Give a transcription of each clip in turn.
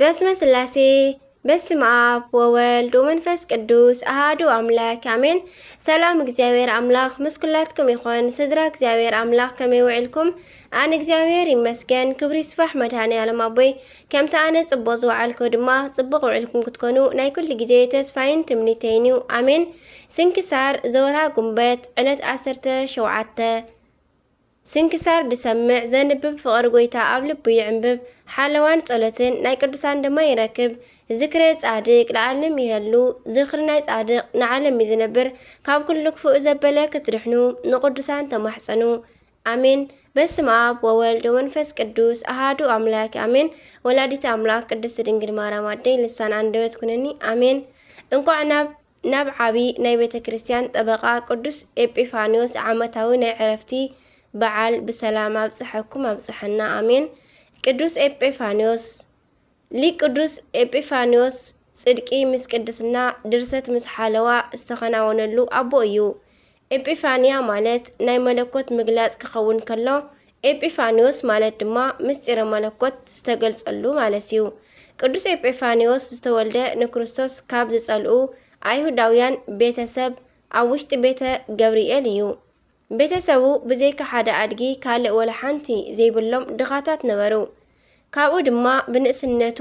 በስመ ስላሴ በስመ አብ ወወልድ ወመንፈስ ቅዱስ አሃዱ አምላክ አሜን። ሰላም እግዚአብሔር አምላክ ምስኩላትኩም ይኹን። ስድራ እግዚአብሔር አምላክ ከመይ ውዕልኩም? አነ እግዚአብሔር ይመስገን ክብሪ ይስፋሕ መድኃኔዓለም አቦይ። ከምቲ ኣነ ጽቡቕ ዝወዓልኩ ድማ ጽቡቕ ውዕልኩም ክትኮኑ ናይ ኩሉ ግዜ ተስፋይን ትምኒተይን እዩ አሜን። ስንክሳር ዘወርሃ ጉንበት ዕለት 17 ስንክሳር ድሰምዕ ዘንብብ ፍቕሪ ጎይታ ኣብ ልቡ ይዕንብብ ሓለዋን ጸሎትን ናይ ቅዱሳን ድማ ይረክብ። ዝክረ ጻድቅ ለዓለም ይህሉ ዝኽሪ ናይ ጻድቅ ንዓለም ይዝነብር። ካብ ኩሉ ክፉእ ዘበለ ክትድሕኑ ንቅዱሳን ተማሕፀኑ አሜን። በስመ አብ ወወልድ ወመንፈስ ቅዱስ አሃዱ አምላክ አሜን። ወላዲት አምላክ ቅድስት ድንግል ማርያም አደይ ልሳን አንደበት ኩነኒ አሜን። እንኳዕ ናብ ዓብይ ናይ ቤተ ክርስቲያን ጠበቃ ቅዱስ ኤጲፋንዮስ ዓመታዊ ናይ ዕረፍቲ በዓል ብሰላም አብጽሐኩም አብጽሐና አሜን። ቅዱስ ኤጲፋንዮስ ሊቅ ቅዱስ ኤጲፋንዮስ ጽድቂ ምስ ቅድስና ድርሰት ምስ ሓለዋ ዝተኸናወነሉ አቦ እዩ። ኤጲፋንያ ማለት ናይ መለኮት ምግላጽ ክኸውን ከሎ ኤጲፋንዮስ ማለት ድማ ምስጢረ መለኮት ዝተገልጸሉ ማለት እዩ። ቅዱስ ኤጲፋንዮስ ዝተወልደ ንክርስቶስ ካብ ዝጸልኡ አይሁዳውያን ቤተሰብ ኣብ ውሽጢ ቤተ ገብርኤል እዩ። ቤተሰቡ ብዘይካ ሓደ አድጊ ካልእ ወላ ሓንቲ ዘይብሎም ድኻታት ነበሩ። ካብኡ ድማ ብንእስነቱ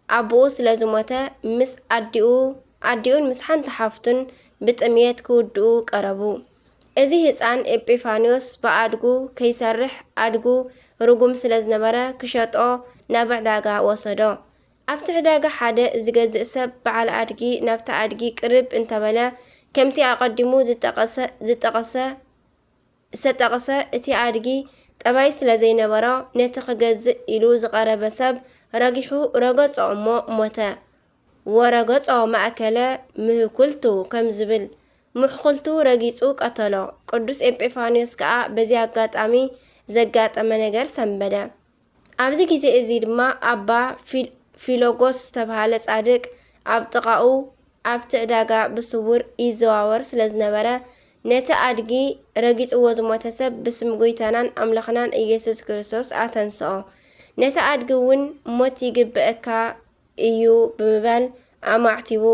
ኣቦኡ ስለ ዝሞተ ምስ ኣዲኡን ምስ ሓንቲ ሓፍቱን ብጥምየት ክውድኡ ቀረቡ። እዚ ህፃን ኤጲፋንዮስ ብኣድጉ ከይሰርሕ ኣድጉ ርጉም ስለ ዝነበረ ክሸጦ ናብ ዕዳጋ ወሰዶ። ኣብቲ ዕዳጋ ሓደ ዝገዝእ ሰብ በዓል ኣድጊ ናብቲ ኣድጊ ቅርብ እንተበለ ከምቲ ኣቐዲሙ ዝተጠቐሰ እቲ ኣድጊ ጠባይ ስለ ዘይነበሮ ነቲ ክገዝእ ኢሉ ዝቐረበ ሰብ ረጊሑ ረገጾ እሞ ሞተ። ወረገጾ ማእከለ ምህኩልቱ ከም ዝብል ምሕኩልቱ ረጊጹ ቀተሎ። ቅዱስ ኤጲፋንዮስ ከዓ በዚ ኣጋጣሚ ዘጋጠመ ነገር ሰንበደ። ኣብዚ ግዜ እዚ ድማ ኣባ ፊሎጎስ ዝተባሃለ ጻድቅ ኣብ ጥቓኡ ኣብቲ ዕዳጋ ብስውር ይዘዋወር ስለ ዝነበረ ነቲ አድጊ ረጊጽዎ ዝሞተ ሰብ ብስም ጎይታናን ኣምላኽናን ኢየሱስ ክርስቶስ ኣተንስኦ። ነቲ አድጊ እውን ሞት ይግብአካ እዩ ብምባል ኣማዕቲቡ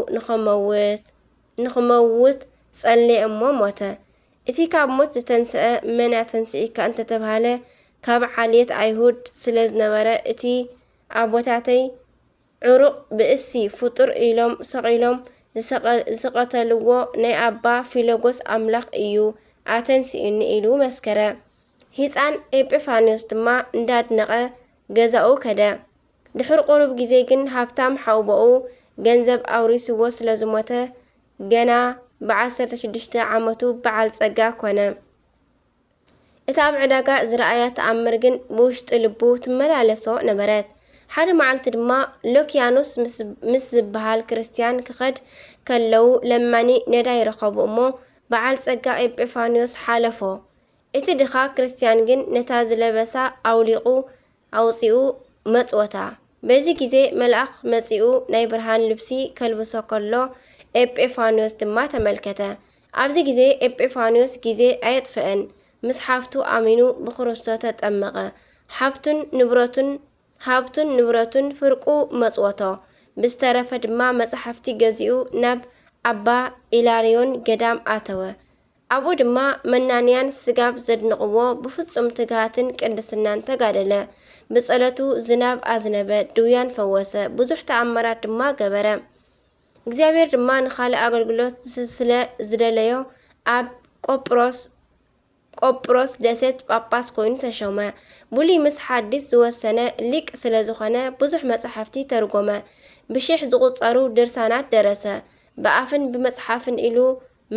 ንኽመውት ጸልየ እሞ ሞተ። እቲ ካብ ሞት ዝተንስአ መን ኣተንስኢካ እንተተባሃለ ካብ ዓልየት ኣይሁድ ስለ ዝነበረ እቲ ኣቦታተይ ዕሩቕ ብእሲ ፍጡር ኢሎም ሰቒሎም ዝቐተልዎ ናይ ኣባ ፊሎጎስ ኣምላኽ እዩ ኣተንስኡኒ ኢሉ መስከረ። ህፃን ኤጲፋንዮስ ድማ እንዳድነቐ ገዛኡ ከደ። ድሕሪ ቁሩብ ግዜ ግን ሃብታም ሓውቦኡ ገንዘብ ኣውሪስዎ ስለ ዝሞተ ገና ብ16 ዓመቱ በዓል ጸጋ ኮነ። እታ ኣብ ዕዳጋ ዝረኣያ ተኣምር ግን ብውሽጢ ልቡ ትመላለሶ ነበረት። ሓደ መዓልቲ ድማ ሎኪያኖስ ምስ ዝበሃል ክርስቲያን ክኸድ ከለው ለማኒ ነዳይ ረኸቡ እሞ በዓል ጸጋ ኤጲፋንዮስ ሓለፎ። እቲ ድኻ ክርስቲያን ግን ነታ ዝለበሳ ኣውፂኡ መጽወታ። በዚ ግዜ መልአኽ መጺኡ ናይ ብርሃን ልብሲ ከልብሶ ከሎ ኤጲፋንዮስ ድማ ተመልከተ። ኣብዚ ግዜ ኤጲፋንዮስ ግዜ ኣየጥፍአን ምስ ሓፍቱ ኣሚኑ ብክርስቶስ ተጠመቐ። ሃብቱን ንብረቱን ፍርቁ መጽወቶ። ብዝተረፈ ድማ መጽሓፍቲ ገዚኡ ናብ ኣባ ኢላርዮን ገዳም ኣተወ። ኣብኡ ድማ መናንያን ስጋብ ዘድንቕዎ ብፍጹም ትግሃትን ቅድስናን ተጋደለ። ብጸሎቱ ዝናብ ኣዝነበ፣ ድውያን ፈወሰ፣ ብዙሕ ተኣምራት ድማ ገበረ። እግዚአብሔር ድማ ንኻልእ ኣገልግሎት ስለ ዝደለዮ ኣብ ቆጵሮስ ደሴት ጳጳስ ኮይኑ ተሾመ። ብሉይ ምስ ሓዲስ ዝወሰነ ሊቅ ስለ ዝኾነ ብዙሕ መጽሓፍቲ ተርጎመ። ብሽሕ ዝቑጸሩ ድርሳናት ደረሰ። ብኣፍን ብመጽሓፍን ኢሉ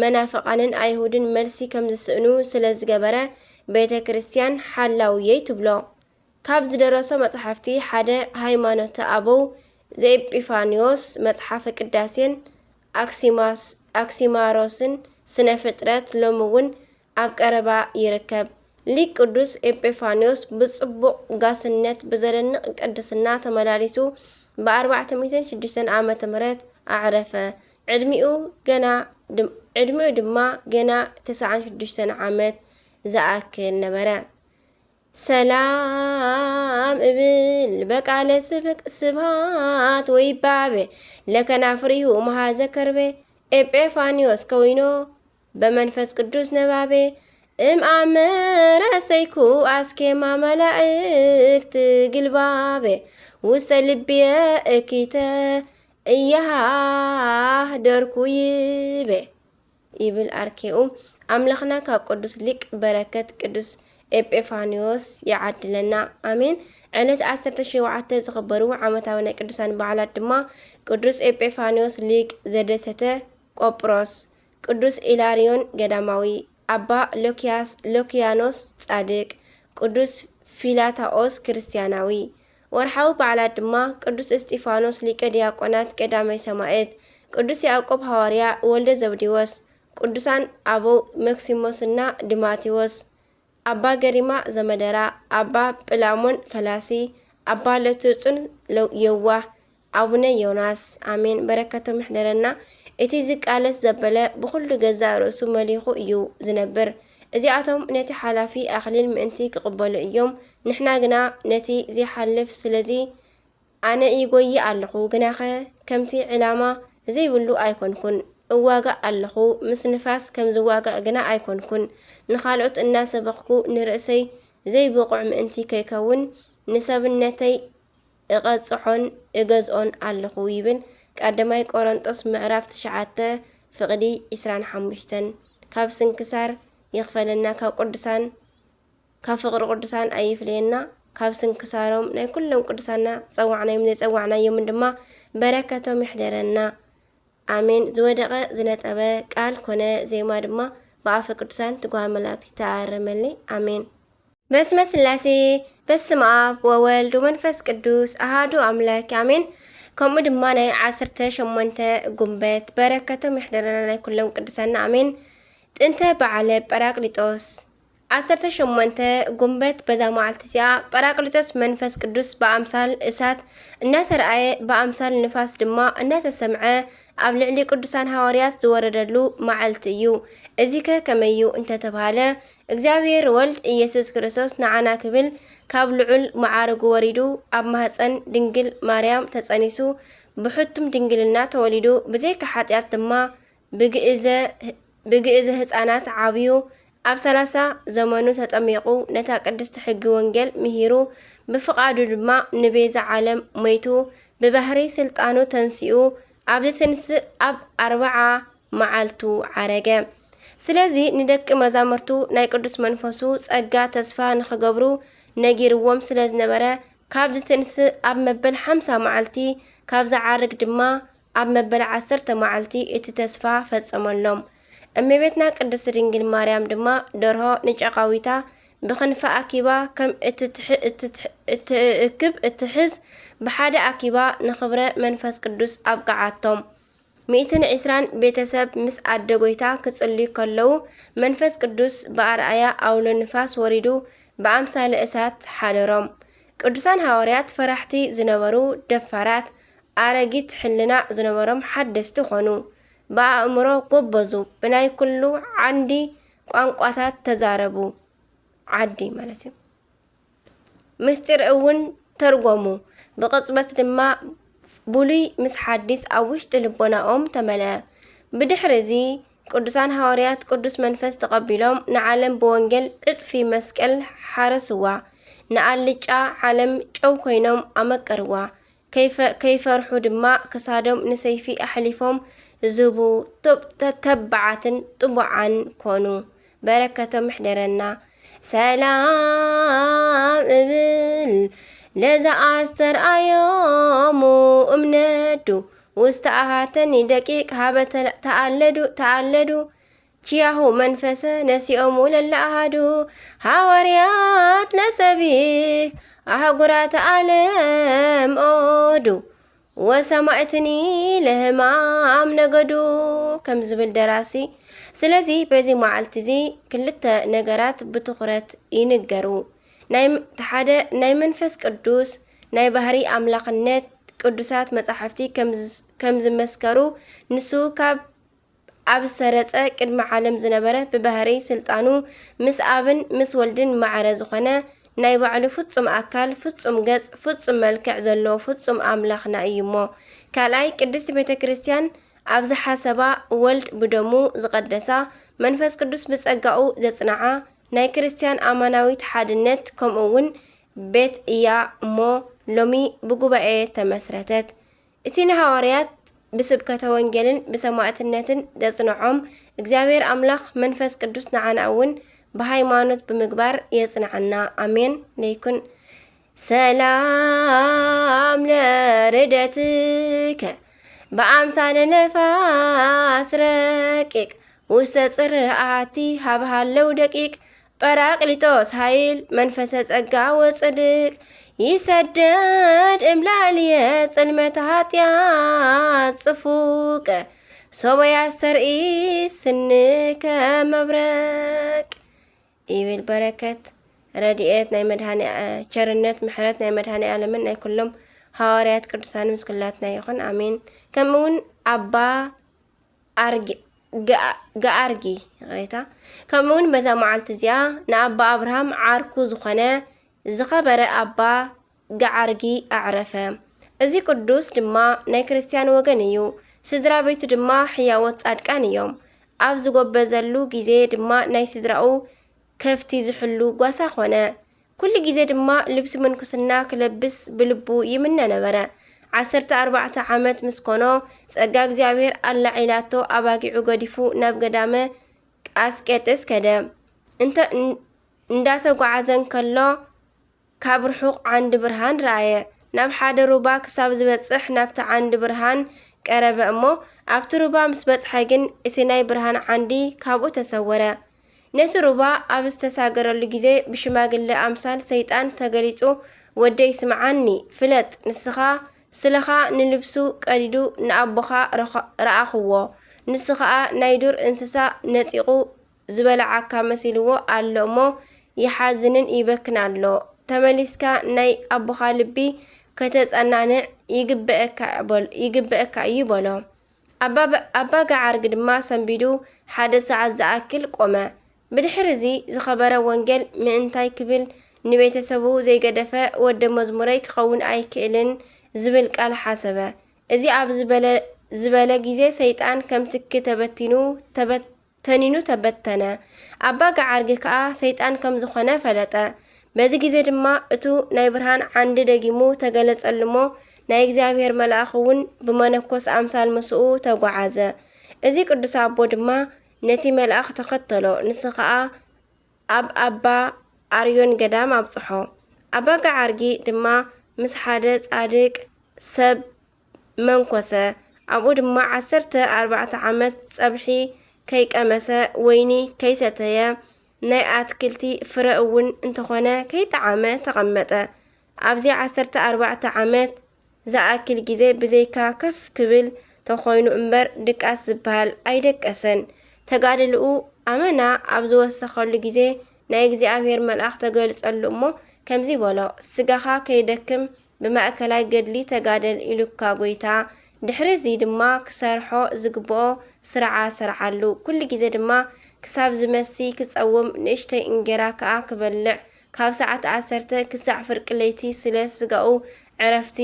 መናፍቃንን ኣይሁድን መልሲ ከም ዝስእኑ ስለ ዝገበረ ቤተ ክርስቲያን ሓላውየይ ትብሎ። ካብ ዝደረሶ መጽሓፍቲ ሓደ ሃይማኖተ ኣበው ዘኤጲፋንዮስ፣ መጽሓፈ ቅዳሴን ኣክሲማሮስን፣ ስነ ፍጥረት ሎሚ እውን ኣብ ቀረባ ይርከብ። ሊቅ ቅዱስ ኤጲፋንዮስ ብጽቡቕ ጋስነት ብዘደንቕ ቅድስና ተመላሊሱ ብ406 ዓመተ ምህረት ኣዕረፈ። ዕድሚኡ ድማ ገና 96 ዓመት ዝኣክል ነበረ። ሰላም እብል በቃለ ስብሃት ወይባቤ ለከናፍሪሁ መሃዘ ከርቤ ኤጴፋኒዮስ ከዊኖ በመንፈስ ቅዱስ ነባቤ እምአመረ ሰይኩ አስኬማ መላእክት ግልባቤ ውስተ ልብየ እኪተ እያሃ ደርኩ ይቤ ይብል አርኬኡ አምላኽና ካብ ቅዱስ ሊቅ በረከት ቅዱስ ኤጲፋኒዮስ ይዓድለና አሜን። ዕለት 17 ዝኽበሩ ዓመታዊ ናይ ቅዱሳን በዓላት ድማ ቅዱስ ኤጲፋኒዮስ ሊቅ ዘደሰተ ቆጵሮስ፣ ቅዱስ ኢላሪዮን ገዳማዊ፣ አባ ሎኪያኖስ ጻድቅ፣ ቅዱስ ፊላታኦስ ክርስቲያናዊ። ወርሓዊ በዓላት ድማ ቅዱስ እስጢፋኖስ ሊቀ ዲያቆናት ቀዳማይ ሰማዕት፣ ቅዱስ ያዕቆብ ሐዋርያ ወልደ ዘብዴዎስ፣ ቅዱሳን አበው መክሲሞስና ድማቴዎስ፣ አባ ገሪማ ዘመደራ፣ አባ ጵላሞን ፈላሲ፣ አባ ለትጹን የዋህ፣ አቡነ ዮናስ አሜን። በረከቶም ይሕደረና። እቲ ዝቃለስ ዘበለ ብኩሉ ገዛ ርእሱ መሊኹ እዩ ዝነብር። እዚኣቶም ነቲ ሓላፊ ኣኽሊል ምእንቲ ክቕበሉ እዮም። ንሕና ግና ነቲ ዘይሓልፍ ስለዚ ኣነ ይጎይ ኣለኹ ግናኸ ከምቲ ዕላማ ዘይብሉ ኣይኮንኩን እዋጋእ ኣለኹ ምስ ንፋስ ከም ዝዋጋእ ግና ኣይኮንኩን ንኻልኦት እናሰበኽኩ ንርእሰይ ዘይብቑዕ ምእንቲ ከይከውን ንሰብነተይ እቐጽሖን እገዝኦን ኣለኹ ይብል ቀዳማይ ቆሮንጦስ ምዕራፍ 9 ፍቕዲ 25 ካብ ስንክሳር ይኽፈለና ካብ ቅዱሳን ካብ ፍቕሪ ቅዱሳን ኣይፍለየና ካብ ስንክሳሮም ናይ ኩሎም ቅዱሳና ፀዋዕናዮም ዘይፀዋዕናዮም ድማ በረከቶም ይሕደረና አሜን። ዝወደቀ ዝነጠበ ቃል ኮነ ዜማ ድማ በአፈ ቅዱሳን ትጓሃ መላእክት ተአረመልኝ አሜን። በስመ ስላሴ በስመ አብ ወወልድ ወመንፈስ ቅዱስ አሃዱ አምላክ አሜን። ከምኡ ድማ ናይ 18 ጉንበት በረከቶም ይሕደረና ናይ ኩሎም ቅዱሳና አሜን። ጥንተ በዓለ ጰራቅሊጦስ 18 ጉንበት በዛ መዓልቲ እዚኣ ጰራቅሊጦስ መንፈስ ቅዱስ በአምሳል እሳት እናተረአየ በአምሳል ንፋስ ድማ እናተሰምዐ ኣብ ልዕሊ ቅዱሳን ሐዋርያት ዝወረደሉ መዓልቲ እዩ። እዚ ከ ከመዩ እንተተባሃለ እግዚአብሔር ወልድ ኢየሱስ ክርስቶስ ንዓና ክብል ካብ ልዑል መዓርጉ ወሪዱ ኣብ ማህፀን ድንግል ማርያም ተጸኒሱ ብሕቱም ድንግልና ተወሊዱ ብዘይካ ኃጢአት ድማ ብግእዘ ህፃናት ዓብዩ ኣብ 30 ዘመኑ ተጠሚቁ ነታ ቅድስቲ ሕጊ ወንጌል ምሂሩ ብፍቃዱ ድማ ንቤዛ ዓለም ሞይቱ ብባህሪ ስልጣኑ ተንሲኡ ኣብ ዝትንስእ ኣብ 40 መዓልቱ ዓረገ። ስለዚ ንደቂ መዛሙርቱ ናይ ቅዱስ መንፈሱ ጸጋ ተስፋ ንኽገብሩ ነጊርዎም ስለ ዝነበረ ካብ ዝትንስእ ኣብ መበል 50 መዓልቲ ካብ ዝዓርግ ድማ ኣብ መበል 10 መዓልቲ እቲ ተስፋ ፈጸመሎም። እመቤትና ቅድስት ድንግል ማርያም ድማ ደርሆ ንጨቃዊታ ብኽንፈ አኪባ ከም እትሕዝ ብሓደ አኪባ ንኽብረ መንፈስ ቅዱስ ኣብቅዓቶም። 120 ቤተሰብ ምስ ኣደ ጎይታ ክጽልዩ ከለዉ መንፈስ ቅዱስ በኣርኣያ ኣውሎ ንፋስ ወሪዱ ብኣምሳለ እሳት ሓደሮም። ቅዱሳን ሐዋርያት ፈራሕቲ ዝነበሩ ደፋራት ኣረጊት ሕልና ዝነበሮም ሓደስቲ ኾኑ። በአእምሮ ጎበዙ ብናይ ኩሉ ዓንዲ ቋንቋታት ተዛረቡ ዓዲ ማለት እዩ። ምስጢር እውን ተርጎሙ ብቕጽበት ድማ ብሉይ ምስ ሓዲስ ኣብ ውሽጢ ልቦናኦም ተመልአ። ብድሕሪ እዚ ቅዱሳን ሐዋርያት ቅዱስ መንፈስ ተቐቢሎም ንዓለም ብወንጌል ዕጽፊ መስቀል ሓረስዋ፣ ንኣልጫ ዓለም ጨው ኮይኖም ኣመቀርዋ። ከይፈርሑ ድማ ክሳዶም ንሰይፊ ኣሕሊፎም ዝቡ ተበዓትን ጥቡዓን ኮኑ። በረከቶም ይሕደረና። ሰላም እብል ለዘአስተርአዮሙ እምነዱ ውስተ አሃተኒ ደቂቅ ሃበ ተአለዱ ቺያሁ መንፈሰ ነሲኦሙ ለለአሃዱ ሐዋርያት ለሰቢክ አህጉራተ ዓለም ኦዱ ወሰማዕትኒ ለህማም ነገዱ ከም ዝብል ደራሲ። ስለዚ በዚ መዓልቲ እዚ ክልተ ነገራት ብትኹረት ይንገሩ። ሓደ ናይ መንፈስ ቅዱስ ናይ ባህሪ ኣምላኽነት ቅዱሳት መጻሕፍቲ ከም ዝመስከሩ ንሱ ካብ ኣብ ሰረጸ ቅድሚ ዓለም ዝነበረ ብባህሪ ስልጣኑ ምስ ኣብን ምስ ወልድን ማዕረ ዝኾነ ናይ ባዕሉ ፍጹም ኣካል ፍጹም ገጽ ፍጹም መልክዕ ዘለዎ ፍጹም ኣምላኽና እዩ እሞ ካልኣይ ቅድስቲ ቤተ ክርስቲያን ኣብ ዝሓሰባ ወልድ ብደሙ ዝቐደሳ መንፈስ ቅዱስ ብጸጋኡ ዘጽንዓ ናይ ክርስቲያን ኣማናዊት ሓድነት ከምኡ እውን ቤት እያ እሞ ሎሚ ብጉባኤ ተመስረተት። እቲ ንሐዋርያት ብስብከተ ወንጌልን ብሰማዕትነትን ዘጽንዖም እግዚአብሔር ኣምላኽ መንፈስ ቅዱስ ንዓና እውን በሃይማኖት ብምግባር የጽንዓና አሜን ለይኩን። ሰላም ለርደትከ በአምሳለ ነፋስ ረቂቅ ውስተ ጽርዓቲ ሃብሃለው ደቂቅ ጰራቅሊጦስ ኃይል መንፈሰ ጸጋ ወጽድቅ ይሰደድ እምላልየ ጽልመተ ኃጢአት ጽፉቅ ሶበያ ስተርኢ ስንከ መብረቅ ይብል በረከት ረድኤት ናይ መድኃኒ ቸርነት ምሕረት ናይ መድኃኒ ዓለምን ናይ ኩሎም ሐዋርያት ቅዱሳን ምስኩላትና ይኹን አሜን። ከምኡውን አባ ገአርጊ ቅሬታ ከምኡውን በዛ መዓልቲ እዚኣ ንኣባ አብርሃም ዓርኩ ዝኾነ ዝኸበረ ኣባ ገዓርጊ ኣዕረፈ። እዚ ቅዱስ ድማ ናይ ክርስቲያን ወገን እዩ። ስድራ ቤቱ ድማ ሕያወት ጻድቃን እዮም። ኣብ ዝጎበዘሉ ጊዜ ድማ ናይ ስድራኡ ከፍቲ ዝሕሉ ጓሳ ኾነ። ኩሉ ጊዜ ድማ ልብሲ ምንኩስና ክለብስ ብልቡ ይምነ ነበረ። 14 ዓመት ምስ ኮኖ ጸጋ እግዚአብሔር ኣላዒላቶ ኣባጊዑ ገዲፉ ናብ ገዳመ አስቄጥስ ከደ። እንዳተጓዓዘን ከሎ ካብ ርሑቕ ዓንዲ ብርሃን ረአየ። ናብ ሓደ ሩባ ክሳብ ዝበጽሕ ናብቲ ዓንዲ ብርሃን ቀረበ እሞ ኣብቲ ሩባ ምስ በጽሐ ግን እቲ ናይ ብርሃን ዓንዲ ካብኡ ተሰወረ። ነቲ ሩባ ኣብ ዝተሳገረሉ ጊዜ ብሽማግለ ኣምሳል ሰይጣን ተገሊጹ ወደይ ስምዓኒ ፍለጥ ንስኻ ስለኻ ንልብሱ ቀዲዱ ንኣቦኻ ረኣኽዎ ንሱ ኸዓ ናይ ዱር እንስሳ ነጢቑ ዝበልዓካ መሲልዎ ኣሎ እሞ ይሓዝንን ይበክን ኣሎ። ተመሊስካ ናይ ኣቦኻ ልቢ ከተጸናንዕ ይግብአካ እዩ በሎ። ኣባ ገዓርግ ድማ ሰንቢዱ ሓደ ሰዓት ዝኣክል ቆመ። ብድሕሪ እዚ ዝኸበረ ወንጌል ምእንታይ ክብል ንቤተሰቡ ዘይገደፈ ወደ መዝሙረይ ክኸውን ኣይክእልን ዝብል ቃል ሓሰበ። እዚ ኣብ ዝበለ ጊዜ ሰይጣን ከም ትኪ ተኒኑ ተበተነ። ኣባ ገዓርጊ ከዓ ሰይጣን ከም ዝኾነ ፈለጠ። በዚ ጊዜ ድማ እቱ ናይ ብርሃን ዓንዲ ደጊሙ ተገለጸልሞ ናይ እግዚአብሔር መልአኽ እውን ብመነኮስ ኣምሳል ምስኡ ተጓዓዘ። እዚ ቅዱስ ኣቦ ድማ ነቲ መልአኽ ተኸተሎ። ንሱ ከዓ ኣብ ኣባ ኣርዮን ገዳም ኣብጽሖ። ኣባ ገዓርጊ ድማ ምስ ሓደ ጻድቅ ሰብ መንኮሰ። ኣብኡ ድማ 14 ዓመት ጸብሒ ከይቀመሰ ወይኒ ከይሰተየ ናይ ኣትክልቲ ፍረ እውን እንተኾነ ከይጠዓመ ተቐመጠ። ኣብዚ 14 ዓመት ዝኣክል ጊዜ ብዘይካ ከፍ ክብል ተኾይኑ እምበር ድቃስ ዝበሃል ኣይደቀሰን። ተጋድልኡ ኣመና ኣብ ዝወሰኸሉ ጊዜ ናይ እግዚአብሔር መልአኽ ተገልጸሉ እሞ ከምዚ በሎ ስጋኻ ከይደክም ብማእከላይ ገድሊ ተጋደል ኢሉካ ጎይታ ድሕሪ እዚ ድማ ክሰርሖ ዝግብኦ ስርዓ ሰርዓሉ ኩሉ ጊዜ ድማ ክሳብ ዝመሲ ክጸውም ንእሽተይ እንጌራ ከዓ ክበልዕ ካብ ሰዓት 10 ክሳዕ ፍርቂ ለይቲ ስለ ስጋኡ ዕረፍቲ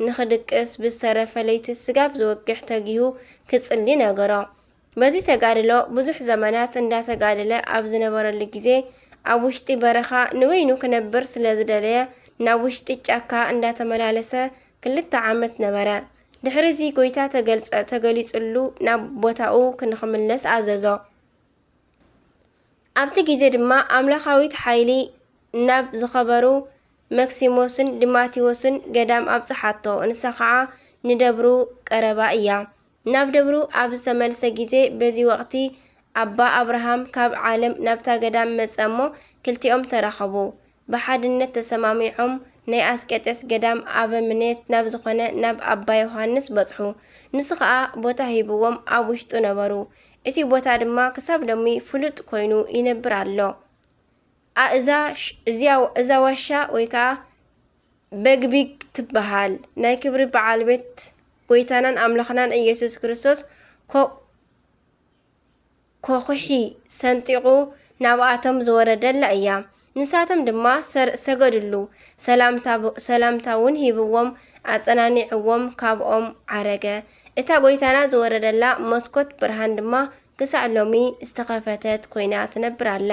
ንኽድቅስ ብዝተረፈ ለይቲ ስጋብ ዝወግሕ ተጊሁ ክጽሊ ነገሮ። በዚ ተጋድሎ ብዙሕ ዘመናት እንዳተጋድለ ኣብ ዝነበረሉ ጊዜ ኣብ ውሽጢ በረኻ ንወይኑ ክነብር ስለ ዝደለየ ናብ ውሽጢ ጫካ እንዳተመላለሰ 2 ዓመት ነበረ። ድሕሪ እዚ ጎይታ ተገሊጹሉ ናብ ቦታኡ ክንኽምለስ ኣዘዞ። ኣብቲ ጊዜ ድማ ኣምላኻዊት ሓይሊ ናብ ዝኸበሩ መክሲሞስን ዲማቴዎስን ገዳም ኣብጽሓቶ። ንሳ ከዓ ንደብሩ ቀረባ እያ። ናብ ደብሩ ኣብ ዝተመልሰ ጊዜ በዚ ወቕቲ ኣባ አብርሃም ካብ ዓለም ናብታ ገዳም መጸ እሞ ክልቲኦም ተራኸቡ። ብሓድነት ተሰማሚዖም ናይ ኣስቄጥስ ገዳም ኣበምኔት ናብ ዝኾነ ናብ ኣባ ዮሃንስ በጽሑ። ንሱ ከዓ ቦታ ሂብዎም ኣብ ውሽጡ ነበሩ። እቲ ቦታ ድማ ክሳብ ሎሚ ፍሉጥ ኮይኑ ይነብር ኣሎ። እዛ ዋሻ ወይ ከዓ በግቢግ ትበሃል። ናይ ክብሪ በዓል ቤት ጎይታናን ኣምላኽናን ኢየሱስ ክርስቶስ ኮኺ ሰንጢቑ ናብኣቶም ዝወረደላ እያ። ንሳቶም ድማ ሰገድሉ ሰላምታ እውን ሂብዎም ኣጸናኒዕዎም ካብኦም ዓረገ። እታ ጎይታና ዝወረደላ መስኮት ብርሃን ድማ ክሳዕ ሎሚ ዝተኸፈተት ኮይና ትነብር ኣላ።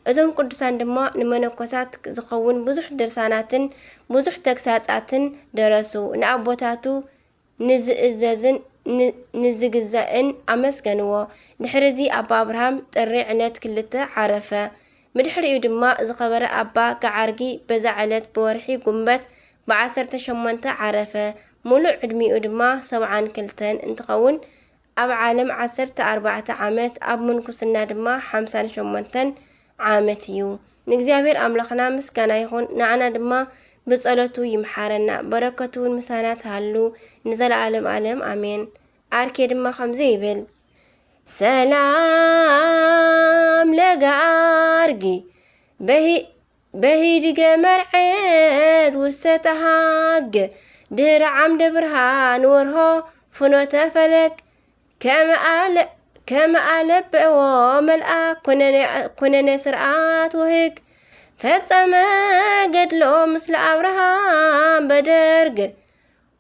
እዞም ቅዱሳን ድማ ንመነኮሳት ዝኸውን ብዙሕ ድርሳናትን ብዙሕ ተግሳጻትን ደረሱ። ንኣቦታቱ ንዝእዘዝን ንዝግዛእን ኣመስገንዎ። ድሕሪዚ ኣባ አብርሃም ጥሪ ዕለት 2 ዓረፈ። ብድሕሪኡ ድማ ዝኸበረ ኣባ ጋዓርጊ በዛ ዕለት ብወርሒ ጉንበት ብ18 ዓረፈ። ሙሉእ ዕድሚኡ ድማ 72 እንትኸውን ኣብ ዓለም 14 ዓመት ኣብ ምንኩስና ድማ 58 ዓመት እዩ። ንእግዚአብሔር ኣምላኽና ምስጋና ይኹን። ንዓና ድማ ብጸሎቱ ይምሓረና፣ በረከቱ እውን ምሳና ትሃሉ ንዘለዓለም ዓለም ኣሜን። አርኬ ድማ ከምዚ ይብል ሰላም ለጋርጊ በሂድገ መርዐት ውስተ ተሃግ ድህረ ዓምደ ብርሃን ወርሆ ፍኖተ ፈለግ ከመ አለብእዎ መልአክ ኩነነ ስርዓት ውህግ ፈጸመ ገድሎ ምስለ አብርሃም በደርግ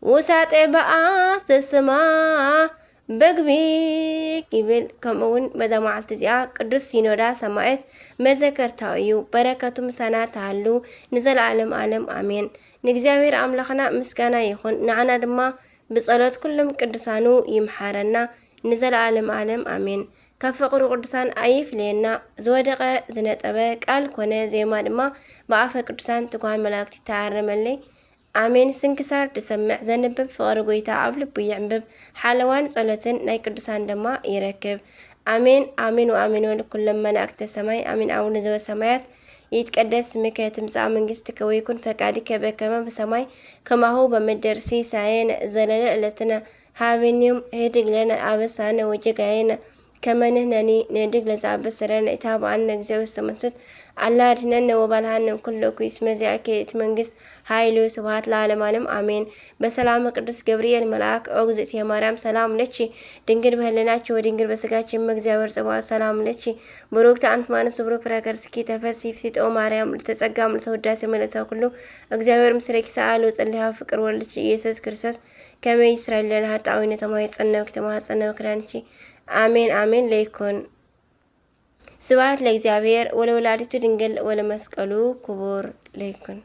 ውሳጤ በአት ዘስማ በግቢቅ ይብል። ከምኡውን በዛ መዓልቲ እዚኣ ቅዱስ ሲኖዳ ሰማዕት መዘከርታው እዩ። በረከቱ ምሳና ተሃሉ ንዘለዓለም ዓለም አሜን። ንእግዚአብሔር አምላኽና ምስጋና ይኹን። ንዓና ድማ ብጸሎት ኩሎም ቅዱሳኑ ይምሓረና ንዘለዓለም ዓለም አሜን። ካብ ፍቅሩ ቅዱሳን ኣይፍልየና። ዝወደቐ ዝነጠበ ቃል ኮነ ዜማ ድማ ብኣፈ ቅዱሳን ትጓን መላእክቲ ተኣረመለይ አሜን። ስንክሳር ድሰምዕ ዘንብብ ፍቅሪ ጎይታ ኣብ ልቡ ይዕንብብ። ሓለዋን ጸሎትን ናይ ቅዱሳን ድማ ይረክብ። አሜን አሜን ወአሜን ወለኩሎም መላእክተ ሰማይ አሜን። አቡነ ዘበሰማያት ይትቀደስ ስምከ ትምጻእ መንግሥትከ ወይኩን ፈቃድከ በከመ በሰማይ ከማሁ በምድር ሲሳየነ ዘለለ ዕለትነ ሀበኒዮም ህድግ ለነ አበሳነ ወጀጋየነ ከመ ንሕነኒ ንህድግ ለዘአበሰረነ ኢታብአነ እግዚኦ ውስተ መንሱት አላ አድኅነነ ወባልሐነ እምኩሉ እኩይ እስመ ዚአከ ይእቲ መንግሥት ኃይሉ ስብሐት ለዓለመ ዓለም አሜን። በሰላመ ቅዱስ ገብርኤል መልአክ ኦ እግዝእትየ ማርያም ሰላም ለኪ ድንግል በህሊናኪ ወድንግል በሥጋኪ እመ እግዚአብሔር ጽባኦት ሰላም ለኪ ቡሩክቲ አንቲ እምአንስት ወቡሩክ ፍሬ ከርሥኪ ተፈሥሒ ፍሥሕት ኦ ማርያም ምልዕተ ጸጋ ምልዕተ ውዳሴ መልእክተ ኩሉ እግዚአብሔር ምስሌኪ ሰአሊ ወጸልይ ፍቅር ወልድኪ ኢየሱስ ክርስቶስ ከመ ይስረይ ለነ ኃጣውኢነ ተማኅፀነ ከተማኅፀነ መክዳንኪ አሜን አሜን ለይኩን። ስብሐት ለእግዚአብሔር ወለወላዲቱ ድንግል ወለመስቀሉ ክቡር ለይኩን።